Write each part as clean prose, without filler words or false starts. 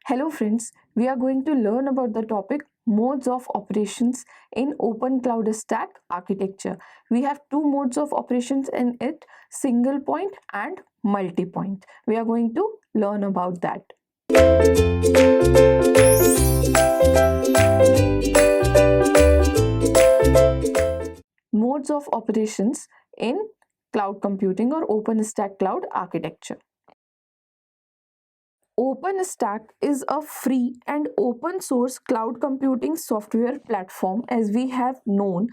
Hello friends, we are going to learn about the topic modes of operations in open cloud stack architecture. We have two modes of operations in it, single point and multi-point. We are going to learn about that. Modes of operations in cloud computing or OpenStack cloud architecture. OpenStack is a free and open source cloud computing software platform as we have known.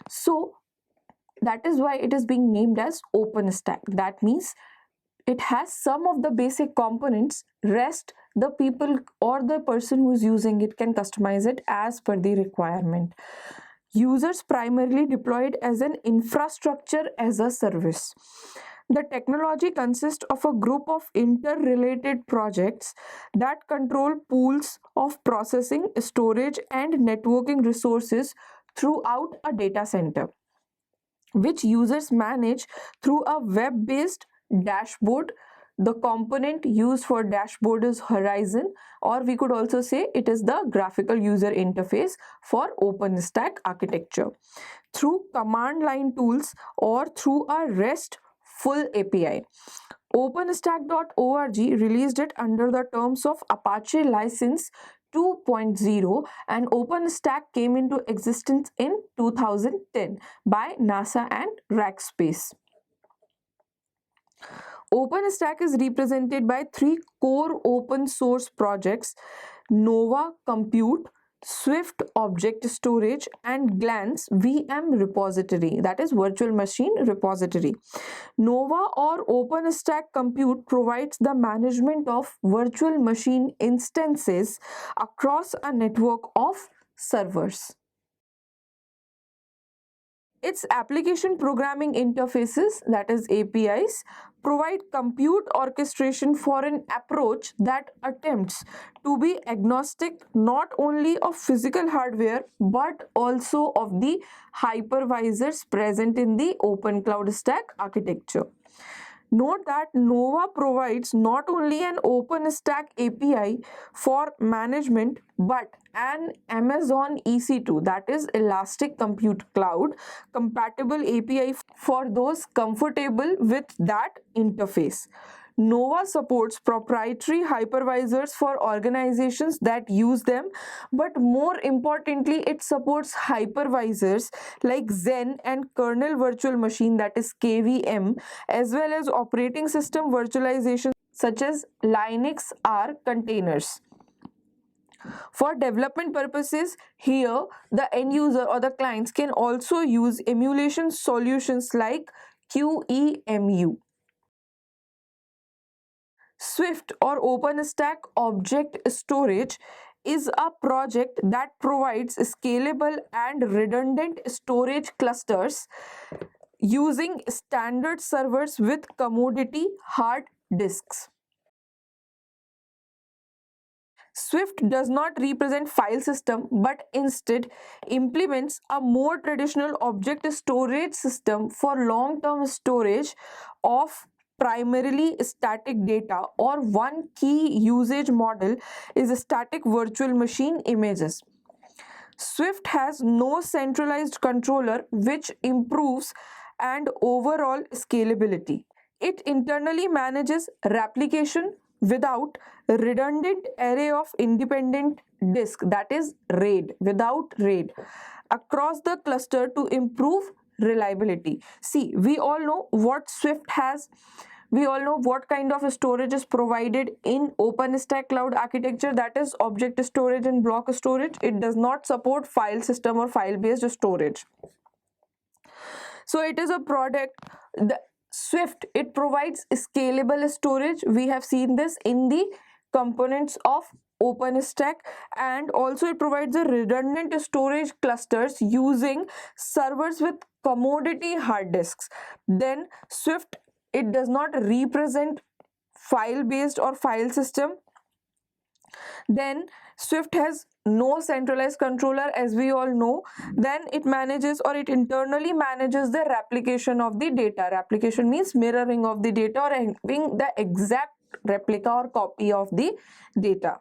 So that is why it is being named as OpenStack. That means it has some of the basic components. Rest the people or the person who is using it can customize it as per the requirement. Users primarily deploy it as an infrastructure as a service. The technology consists of a group of interrelated projects that control pools of processing, storage, and networking resources throughout a data center, which users manage through a web based dashboard. The component used for dashboard is Horizon, or we could also say it is the graphical user interface for OpenStack architecture. Through command line tools or through a REST full API. OpenStack.org released it under the terms of Apache License 2.0, and OpenStack came into existence in 2010 by NASA and Rackspace. OpenStack is represented by three core open source projects: Nova Compute, Swift Object Storage, and Glance VM Repository, that is virtual machine repository. Nova or OpenStack Compute provides the management of virtual machine instances across a network of servers. Its application programming interfaces, that is APIs, provide compute orchestration for an approach that attempts to be agnostic not only of physical hardware but also of the hypervisors present in the open cloud stack architecture. Note that Nova provides not only an OpenStack API for management but an Amazon EC2, that is Elastic Compute Cloud, compatible API for those comfortable with that interface. Nova supports proprietary hypervisors for organizations that use them, but more importantly, it supports hypervisors like Zen and kernel virtual machine, that is KVM, as well as operating system virtualization such as Linux R containers. For development purposes, here the end user or the clients can also use emulation solutions like QEMU. Swift or OpenStack Object Storage is a project that provides scalable and redundant storage clusters using standard servers with commodity hard disks. Swift does not represent file system but instead implements a more traditional object storage system for long-term storage of primarily static data, or one key usage model is static virtual machine images. Swift has no centralized controller, which improves and overall scalability. It internally manages replication without redundant array of independent disk, that is RAID, without RAID, across the cluster to improve reliability. See, we all know what Swift has. We all know what kind of storage is provided in OpenStack cloud architecture, that is object storage and block storage. It does not support file system or file based storage. So it is a product. The Swift, it provides scalable storage. We have seen this in the components of OpenStack, and also it provides a redundant storage clusters using servers with commodity hard disks. Then Swift, it does not represent file based or file system. Then Swift has no centralized controller, as we all know. Then it manages, or it internally manages, the replication of the data. Replication means mirroring of the data or having the exact replica or copy of the data.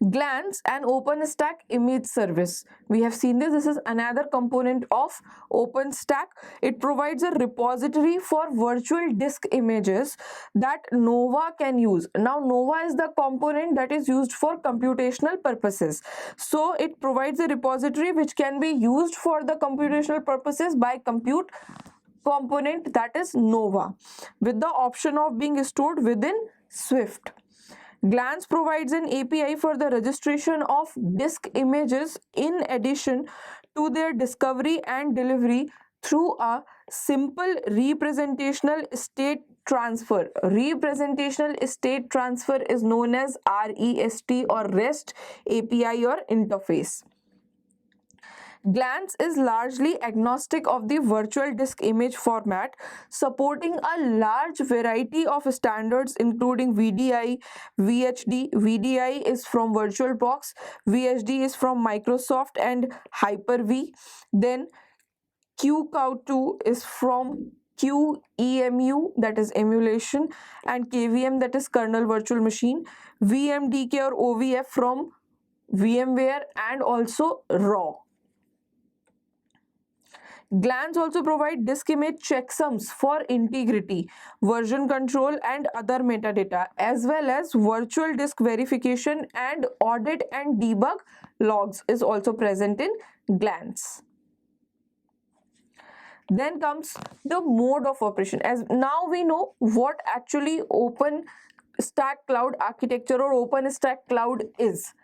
Glance and OpenStack image service. We have seen this. This is another component of OpenStack. It provides a repository for virtual disk images that Nova can use. Now, Nova is the component that is used for computational purposes. So, it provides a repository which can be used for the computational purposes by compute component, that is Nova, with the option of being stored within Swift. Glance provides an API for the registration of disk images in addition to their discovery and delivery through a simple representational state transfer. Representational state transfer is known as REST or REST API or interface. Glance is largely agnostic of the virtual disk image format, supporting a large variety of standards including VDI, VHD. VDI is from VirtualBox, VHD is from Microsoft and Hyper-V. Then QCOW2 is from QEMU, that is emulation, and KVM, that is kernel virtual machine. VMDK or OVF from VMware, and also RAW. Glance also provide disk image checksums for integrity, version control, and other metadata, as well as virtual disk verification and audit and debug logs is also present in Glance. Then comes the mode of operation. As now we know what actually OpenStack Cloud architecture or OpenStack Cloud is.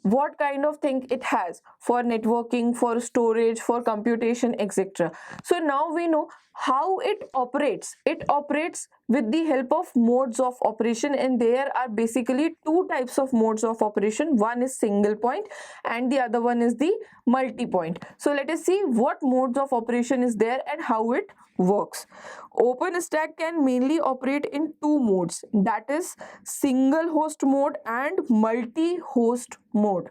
What kind of thing it has for networking, for storage, for computation, etc. So now we know how it operates. It operates with the help of modes of operation, and there are basically two types of modes of operation. One is single point and the other one is the multi-point. So let us see what modes of operation is there and how it works. OpenStack can mainly operate in two modes, that is single host mode and multi-host mode.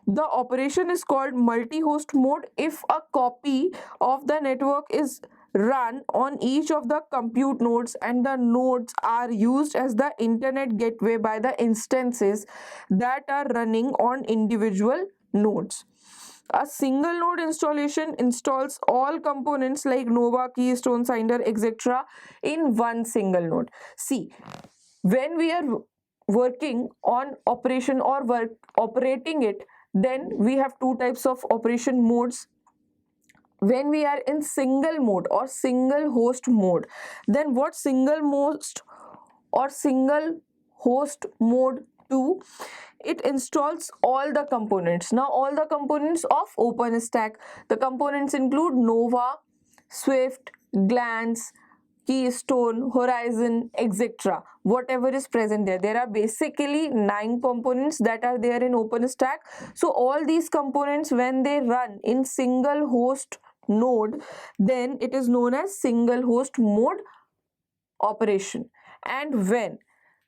The operation is called multi-host mode if a copy of the network is run on each of the compute nodes and the nodes are used as the internet gateway by the instances that are running on individual nodes. A single node installation installs all components like Nova, Keystone, Cinder, etc. in one single node. See, when we are working on operation or operating it, then we have two types of operation modes. When we are in single mode or single host mode, then what single host or single host mode do? It installs all the components. Now all the components of OpenStack. The components include Nova, Swift, Glance, Keystone, Horizon, etc. Whatever is present there. There are basically 9 components that are there in OpenStack. So all these components, when they run in single host node, then it is known as single host mode operation. And when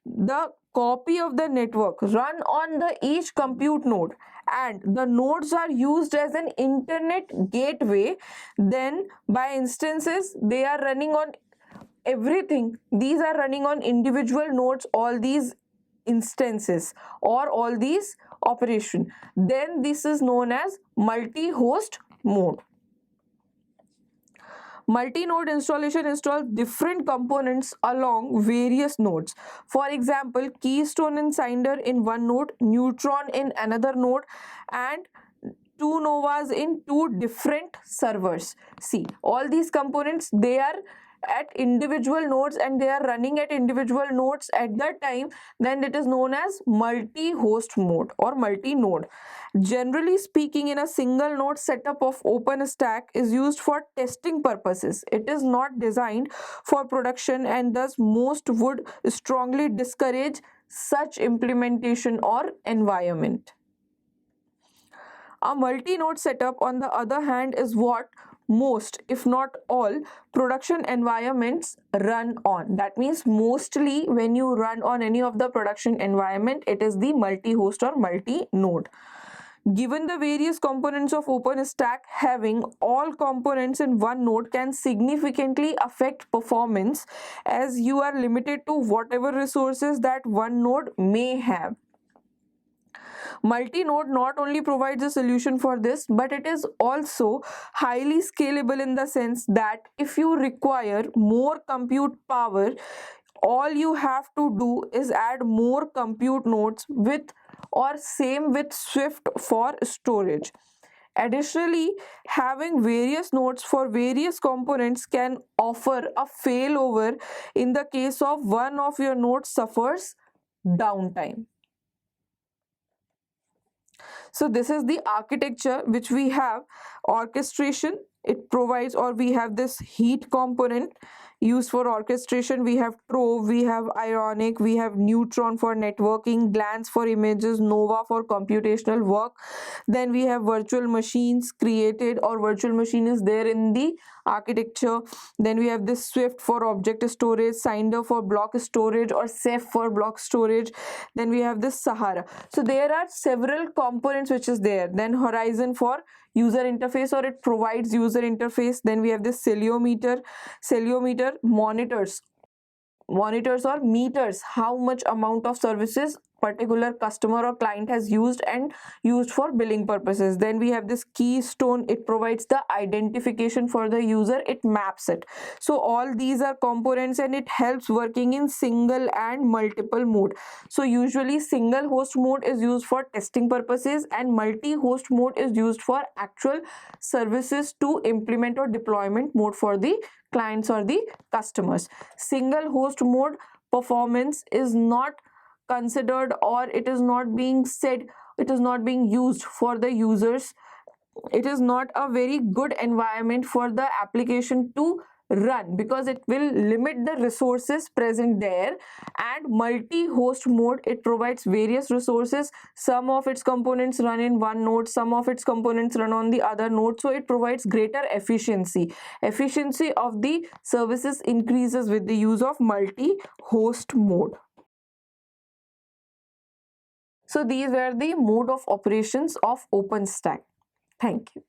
the copy of the network run on the each compute node and the nodes are used as an internet gateway, then by instances they are running on everything. These are running on individual nodes, all these instances or all these operation. Then this is known as multi-host mode. Multi-node installation installs different components along various nodes. For example, Keystone and Cinder in one node, Neutron in another node, and two Novas in two different servers. See, all these components, they are at individual nodes and they are running at individual nodes at that time, then it is known as multi-host mode or multi-node. Generally speaking, in a single node setup of OpenStack is used for testing purposes. It is not designed for production and thus most would strongly discourage such implementation or environment. A multi-node setup, on the other hand, is what most, if not all, production environments run on. That means mostly when you run on any of the production environment, it is the multi-host or multi-node. Given the various components of OpenStack, having all components in one node can significantly affect performance as you are limited to whatever resources that one node may have. Multi-node not only provides a solution for this, but it is also highly scalable in the sense that if you require more compute power, all you have to do is add more compute nodes with or same with Swift for storage. Additionally, having various nodes for various components can offer a failover in the case of one of your nodes suffers downtime. So this is the architecture which we have. Orchestration, it provides, or we have this heat component used for orchestration. We have Prof, we have Ionic, we have Neutron for networking, Glance for images, Nova for computational work. Then we have virtual machines created, or virtual machine is there in the architecture. Then we have this Swift for object storage, Cinder for block storage, or Ceph for block storage. Then we have this Sahara. So there are several components which is there. Then Horizon for user interface, or it provides user interface. Then we have this Celiometer monitors or meters how much amount of services particular customer or client has used and used for billing purposes. Then we have this Keystone, it provides the identification for the user, it maps it. So all these are components and it helps working in single and multiple mode. So usually single host mode is used for testing purposes and multi-host mode is used for actual services to implement or deployment mode for the clients or the customers. Single host mode performance is not considered, or it is not being said, it is not being used for the users. It is not a very good environment for the application to run because it will limit the resources present there. And multi-host mode, it provides various resources. Some of its components run in one node, some of its components run on the other node, so it provides greater efficiency of the services increases with the use of multi-host mode. So these were the mode of operations of OpenStack. Thank you.